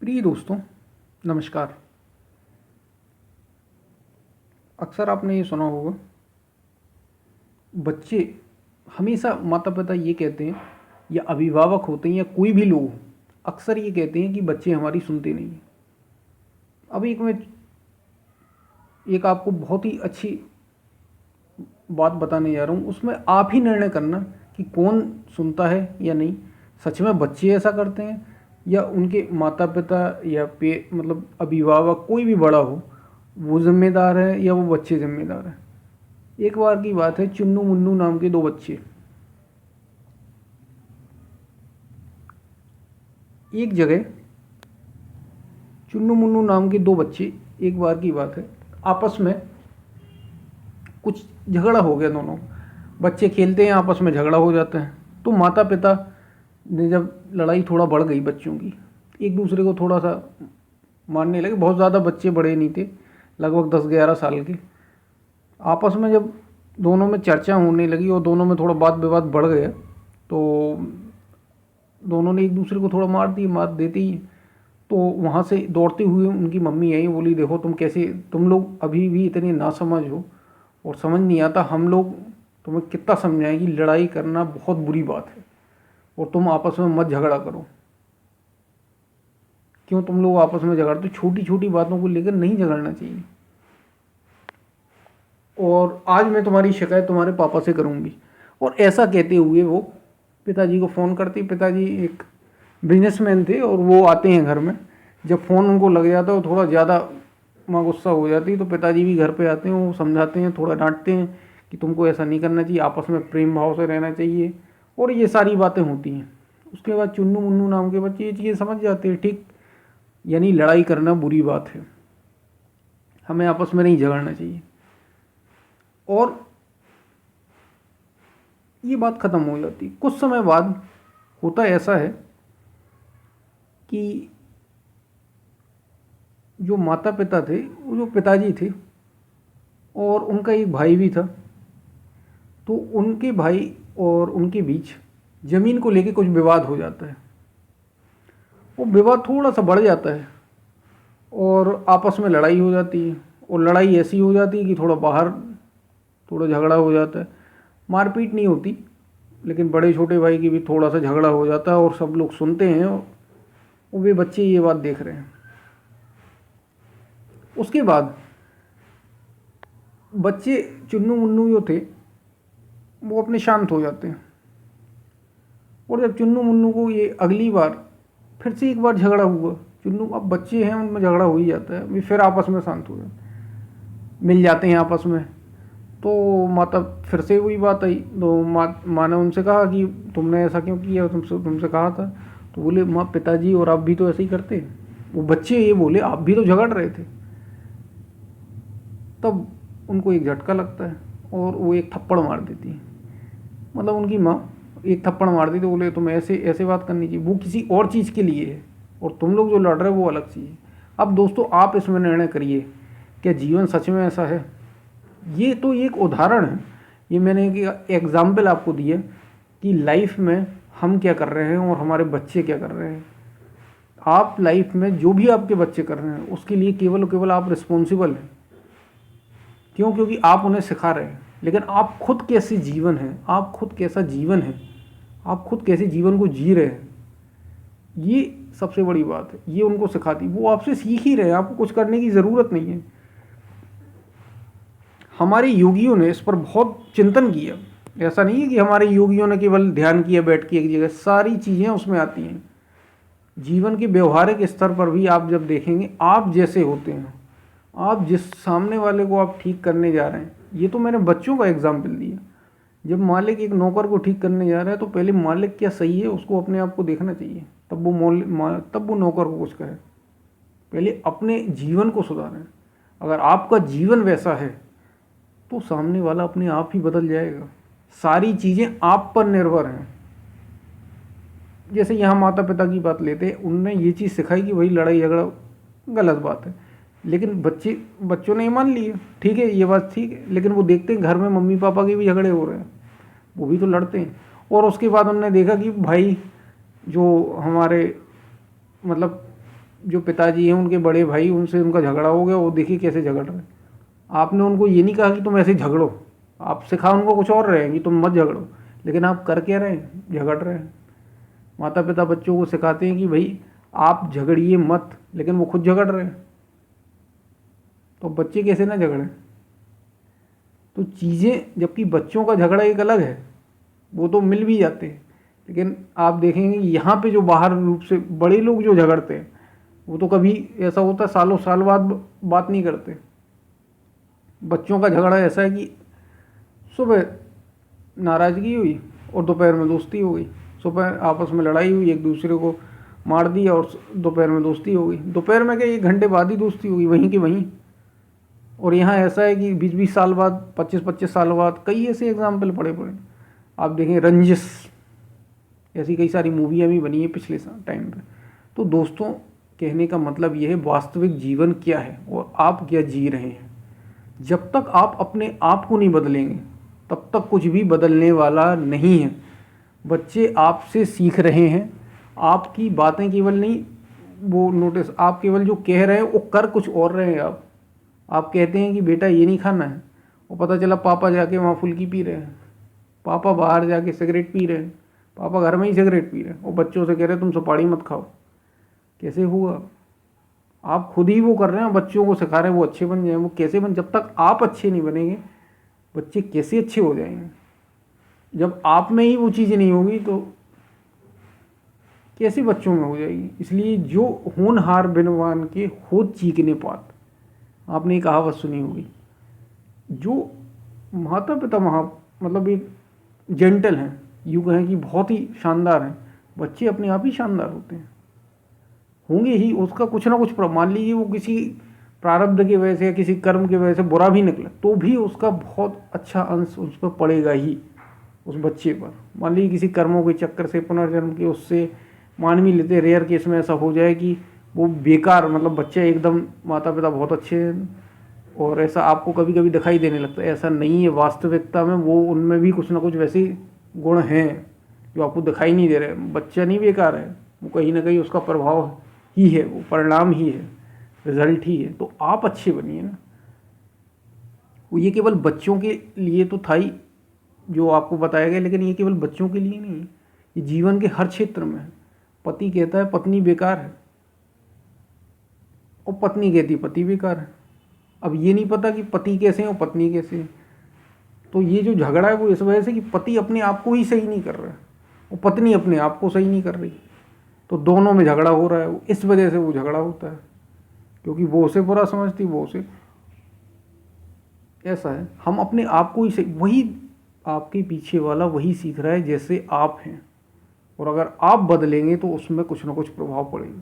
प्रिय दोस्तों, नमस्कार। अक्सर आपने ये सुना होगा, बच्चे हमेशा माता पिता ये कहते हैं या अभिभावक होते हैं या कोई भी लोग अक्सर ये कहते हैं कि बच्चे हमारी सुनते नहीं हैं। अब एक आपको बहुत ही अच्छी बात बताने जा रहा हूँ, उसमें आप ही निर्णय करना कि कौन सुनता है या नहीं। सच में बच्चे ऐसा करते हैं या उनके माता पिता या मतलब अभिभावक कोई भी बड़ा हो वो जिम्मेदार है या वो बच्चे जिम्मेदार है। एक बार की बात है, चुन्नू मुन्नू नाम के दो बच्चे एक जगह चुन्नू मुन्नू नाम के दो बच्चे एक बार की बात है, आपस में कुछ झगड़ा हो गया। दोनों बच्चे खेलते हैं, आपस में झगड़ा हो जाता है। तो माता पिता ने जब लड़ाई थोड़ा बढ़ गई बच्चों की, एक दूसरे को थोड़ा सा मारने लगे। बहुत ज़्यादा बच्चे बड़े नहीं थे, लगभग 10-11 साल के। आपस में जब दोनों में चर्चा होने लगी और दोनों में थोड़ा वाद विवाद बढ़ गया, तो दोनों ने एक दूसरे को थोड़ा मार देते ही तो वहाँ से दौड़ते हुए उनकी मम्मी आई, बोली देखो तुम लोग अभी भी इतने नासमझ हो और समझ नहीं आता, हम लोग तुम्हें कितना समझाएं कि लड़ाई करना बहुत बुरी बात है और तुम आपस में मत झगड़ा करो। क्यों तुम लोग आपस में झगड़ते? छोटी छोटी बातों को लेकर नहीं झगड़ना चाहिए। और आज मैं तुम्हारी शिकायत तुम्हारे पापा से करूँगी। और ऐसा कहते हुए वो पिताजी को फ़ोन करती। पिताजी एक बिजनेसमैन थे और वो आते हैं घर में। जब फ़ोन उनको लग जाता है, थोड़ा ज़्यादा माँ गुस्सा हो जाती, तो पिताजी भी घर पे आते हैं। वो समझाते हैं, थोड़ा डांटते हैं कि तुमको ऐसा नहीं करना चाहिए, आपस में प्रेम भाव से रहना चाहिए, और ये सारी बातें होती हैं। उसके बाद चुन्नू मुन्नू नाम के बच्चे ये चीज़ें समझ जाते हैं, ठीक, यानी लड़ाई करना बुरी बात है, हमें आपस में नहीं झगड़ना चाहिए। और ये बात ख़त्म हो जाती। कुछ समय बाद होता ऐसा है कि जो माता पिता थे, वो जो पिताजी थे, और उनका एक भाई भी था, तो उनके भाई और उनके बीच ज़मीन को लेके कुछ विवाद हो जाता है। वो विवाद थोड़ा सा बढ़ जाता है और आपस में लड़ाई हो जाती है। और लड़ाई ऐसी हो जाती है कि थोड़ा बाहर थोड़ा झगड़ा हो जाता है। मारपीट नहीं होती, लेकिन बड़े छोटे भाई की भी थोड़ा सा झगड़ा हो जाता है और सब लोग सुनते हैं और वे बच्चे ये बात देख रहे हैं। उसके बाद बच्चे चुन्नू मुन्नू जो थे वो अपने शांत हो जाते हैं। और जब चुन्नू मुन्नू को ये अगली बार फिर से एक बार झगड़ा हुआ, चुन्नू अब बच्चे हैं, उनमें झगड़ा हो ही जाता है, वे फिर आपस में शांत हो जाते, मिल जाते हैं आपस में। तो माता फिर से वही बात आई, तो माँ ने उनसे कहा कि तुमने ऐसा क्यों किया, तुमसे कहा था। तो बोले माँ, पिताजी और आप भी तो ऐसे ही करते हैं। वो बच्चे ये बोले आप भी तो झगड़ रहे थे। तब उनको एक झटका लगता है और वो एक थप्पड़ मार देती है। मतलब उनकी माँ एक थप्पड़ मार दी, तो बोले तुम ऐसे ऐसे बात करनी चाहिए, वो किसी और चीज़ के लिए है और तुम लोग जो लड़ रहे हो वो अलग चीज़ है। अब दोस्तों आप इसमें निर्णय करिए, क्या जीवन सच में ऐसा है? ये तो एक उदाहरण है, ये मैंने एक एग्जाम्पल आपको दिया कि लाइफ में हम क्या कर रहे हैं और हमारे बच्चे क्या कर रहे हैं। आप लाइफ में जो भी आपके बच्चे कर रहे हैं उसके लिए केवल और केवल आप रिस्पॉन्सिबल हैं। क्यों? क्योंकि आप उन्हें सिखा रहे हैं। लेकिन आप खुद कैसे जीवन है, आप खुद कैसा जीवन है, आप खुद कैसे जीवन को जी रहे हैं, ये सबसे बड़ी बात है। ये उनको सिखाती, वो आपसे सीख ही रहे हैं, आपको कुछ करने की ज़रूरत नहीं है। हमारे योगियों ने इस पर बहुत चिंतन किया। ऐसा नहीं है कि हमारे योगियों ने केवल ध्यान किया बैठ के एक जगह, सारी चीज़ें उसमें आती हैं। जीवन के व्यवहारिक स्तर पर भी आप जब देखेंगे, आप जैसे होते हैं, आप जिस सामने वाले को आप ठीक करने जा रहे हैं, ये तो मैंने बच्चों का एग्जाम्पल दिया। जब मालिक एक नौकर को ठीक करने जा रहा है तो पहले मालिक क्या सही है उसको अपने आप को देखना चाहिए, तब वो नौकर को कुछ कहे। पहले अपने जीवन को सुधारें। अगर आपका जीवन वैसा है तो सामने वाला अपने आप ही बदल जाएगा। सारी चीज़ें आप पर निर्भर हैं। जैसे यहाँ माता पिता की बात लेते हैं, उनने ये चीज़ सिखाई कि भाई लड़ाई झगड़ा गलत बात है, लेकिन बच्चों ने ये मान लिया, ठीक है ये बात ठीक है। लेकिन वो देखते हैं घर में मम्मी पापा के भी झगड़े हो रहे हैं, वो भी तो लड़ते हैं। और उसके बाद उन्होंने देखा कि भाई जो हमारे मतलब जो पिताजी हैं उनके बड़े भाई, उनसे उनका झगड़ा हो गया, वो देखिए कैसे झगड़ रहे हैं। आपने उनको ये नहीं कहा कि तुम ऐसे झगड़ो, आप सिखा उनको कुछ और रहे हैं कि तुम मत झगड़ो, लेकिन आप कर क्या रहे हैं, झगड़ रहे हैं। माता पिता बच्चों को सिखाते हैं कि भाई आप झगड़िए मत, लेकिन वो खुद झगड़ रहे हैं, तो बच्चे कैसे ना झगड़ें। तो चीज़ें, जबकि बच्चों का झगड़ा एक अलग है, वो तो मिल भी जाते हैं, लेकिन आप देखेंगे यहाँ पे जो बाहर रूप से बड़े लोग जो झगड़ते हैं, वो तो कभी ऐसा होता है सालों साल बाद बात नहीं करते। बच्चों का झगड़ा ऐसा है कि सुबह नाराज़गी हुई और दोपहर में दोस्ती हो गई, सुबह आपस में लड़ाई हुई, एक दूसरे को मार दिया और दोपहर में दोस्ती हो गई, दोपहर में क्या 1 घंटे बाद ही दोस्ती हो गई वहीं की वहीं। और यहाँ ऐसा है कि 20-20 साल बाद, 25-25 साल बाद, कई ऐसे एग्जाम्पल पड़े आप देखें, रंजिश ऐसी कई सारी मूवियाँ भी बनी है पिछले टाइम पे। तो दोस्तों, कहने का मतलब ये है, वास्तविक जीवन क्या है और आप क्या जी रहे हैं। जब तक आप अपने आप को नहीं बदलेंगे तब तक कुछ भी बदलने वाला नहीं है। बच्चे आपसे सीख रहे हैं, आपकी बातें केवल नहीं वो नोटिस, आप केवल जो कह रहे हैं वो कर कुछ और रहे हैं। आप कहते हैं कि बेटा ये नहीं खाना है, और पता चला पापा जाके वहाँ फुल्की पी रहे हैं, पापा बाहर जाके सिगरेट पी रहे हैं, पापा घर में ही सिगरेट पी रहे हैं, और बच्चों से कह रहे हैं तुम सुपारी मत खाओ। कैसे हुआ? आप खुद ही वो कर रहे हैं, बच्चों को सिखा रहे हैं वो अच्छे बन जाएं। वो कैसे बन, जब तक आप अच्छे नहीं बनेंगे बच्चे कैसे अच्छे हो जाएंगे। जब आप में ही वो चीज़ें नहीं होगी तो कैसे बच्चों में हो जाएगी। इसलिए जो होनहार बिनवान के होत चीकने पात, आपने एक कहावत सुनी होगी। जो माता पिता मतलब एक जेंटल हैं, यूँ कहें कि बहुत ही शानदार हैं, बच्चे अपने आप ही शानदार होते हैं, होंगे ही। उसका कुछ ना कुछ, मान लीजिए वो किसी प्रारब्ध की वजह से या किसी कर्म की वजह से बुरा भी निकला, तो भी उसका बहुत अच्छा अंश उस पर पड़ेगा ही, उस बच्चे पर। मान लीजिए किसी कर्मों के चक्कर से, पुनर्जन्म के उससे, मान भी लेते रेयर केस में ऐसा हो जाए कि वो बेकार, मतलब बच्चे एकदम, माता पिता बहुत अच्छे हैं और ऐसा आपको कभी कभी दिखाई देने लगता है, ऐसा नहीं है। वास्तविकता में वो, उनमें भी कुछ ना कुछ वैसे गुण हैं जो आपको दिखाई नहीं दे रहे। बच्चा नहीं बेकार है, वो कहीं ना कहीं उसका प्रभाव ही है, वो परिणाम ही है, रिजल्ट ही है। तो आप अच्छे बनिए ना। वो ये केवल बच्चों के लिए तो था ही जो आपको बताया गया, लेकिन ये केवल बच्चों के लिए नहीं है, ये जीवन के हर क्षेत्र में है। पति कहता है पत्नी बेकार है, और पत्नी कहती पति बेकार है। अब ये नहीं पता कि पति कैसे हैं और पत्नी कैसे है। तो ये जो झगड़ा है वो इस वजह से कि पति अपने आप को ही सही नहीं कर रहा है और पत्नी अपने आप को सही नहीं कर रही, तो दोनों में झगड़ा हो रहा है। इस वजह से वो झगड़ा होता है, क्योंकि वो उसे बुरा समझती, वो उसे। ऐसा है, हम अपने आप को ही सही, वही आपके पीछे वाला वही सीख रहा है जैसे आप हैं, और अगर आप बदलेंगे तो उसमें कुछ ना कुछ प्रभाव पड़ेगा।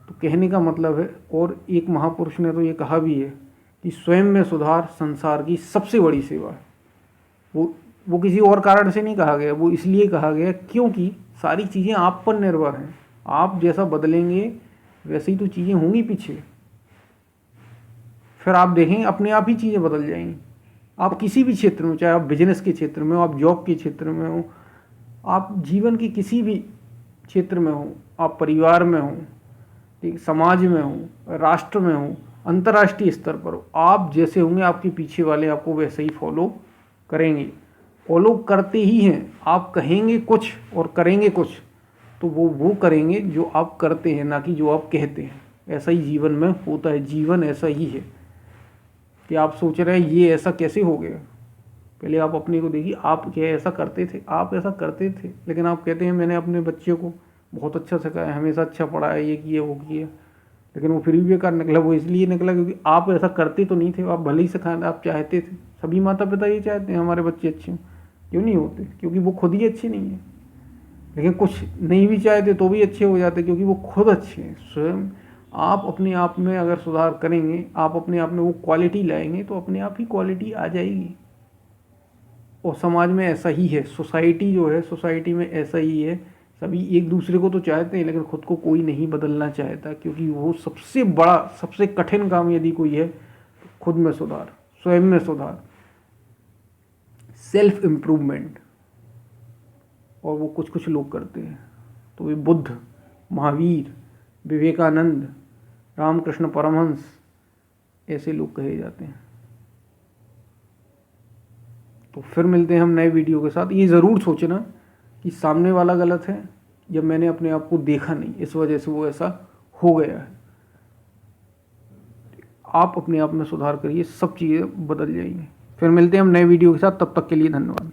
तो कहने का मतलब है, और एक महापुरुष ने तो ये कहा भी है कि स्वयं में सुधार संसार की सबसे बड़ी सेवा है। वो किसी और कारण से नहीं कहा गया, वो इसलिए कहा गया क्योंकि सारी चीज़ें आप पर निर्भर हैं। आप जैसा बदलेंगे वैसे ही तो चीज़ें होंगी पीछे, फिर आप देखेंगे अपने आप ही चीज़ें बदल जाएंगी। आप किसी भी क्षेत्र में, चाहे आप बिजनेस के क्षेत्र में हो, आप जॉब के क्षेत्र में हो, आप जीवन के किसी भी क्षेत्र में हो, आप परिवार में हो, ठीक, समाज में हो, राष्ट्र में हो, अंतर्राष्ट्रीय स्तर पर हो, आप जैसे होंगे आपके पीछे वाले आपको वैसे ही फॉलो करेंगे। फॉलो करते ही हैं, आप कहेंगे कुछ और करेंगे कुछ, तो वो करेंगे जो आप करते हैं, ना कि जो आप कहते हैं। ऐसा ही जीवन में होता है, जीवन ऐसा ही है कि आप सोच रहे हैं ये ऐसा कैसे हो गया। पहले आप अपने को देखिए, आप क्या ऐसा करते थे, आप ऐसा करते थे, लेकिन आप कहते हैं मैंने अपने बच्चे को बहुत अच्छा सिखाया, हमेशा अच्छा पढ़ाया, ये किया वो किया, लेकिन वो फिर भी बेकार निकला। वो इसलिए निकला क्योंकि आप ऐसा करते तो नहीं थे, आप भले ही सिखाना आप चाहते थे। सभी माता पिता ये चाहते हैं हमारे बच्चे अच्छे हों, क्यों नहीं होते? क्योंकि वो खुद ही अच्छे नहीं हैं। लेकिन कुछ नहीं भी चाहते तो भी अच्छे हो जाते, क्योंकि वो खुद अच्छे हैं। स्वयं आप अपने आप में अगर सुधार करेंगे, आप अपने आप में वो क्वालिटी लाएंगे, तो अपने आप ही क्वालिटी आ जाएगी। और समाज में ऐसा ही है, सोसाइटी जो है, सोसाइटी में ऐसा ही है। सभी एक दूसरे को तो चाहते हैं, लेकिन खुद को कोई नहीं बदलना चाहता, क्योंकि वो सबसे बड़ा, सबसे कठिन काम यदि कोई है तो खुद में सुधार, स्वयं में सुधार, सेल्फ इम्प्रूवमेंट। और वो कुछ कुछ लोग करते हैं। तो वे बुद्ध, महावीर, विवेकानंद, रामकृष्ण परमहंस, ऐसे लोग कहे जाते हैं। तो फिर मिलते हैं हम नए वीडियो के साथ। ये ज़रूर सोचना कि सामने वाला गलत है या मैंने अपने आप को देखा नहीं, इस वजह से वो ऐसा हो गया है। आप अपने आप में सुधार करिए, सब चीज़ें बदल जाएंगी। फिर मिलते हैं हम नए वीडियो के साथ, तब तक के लिए धन्यवाद।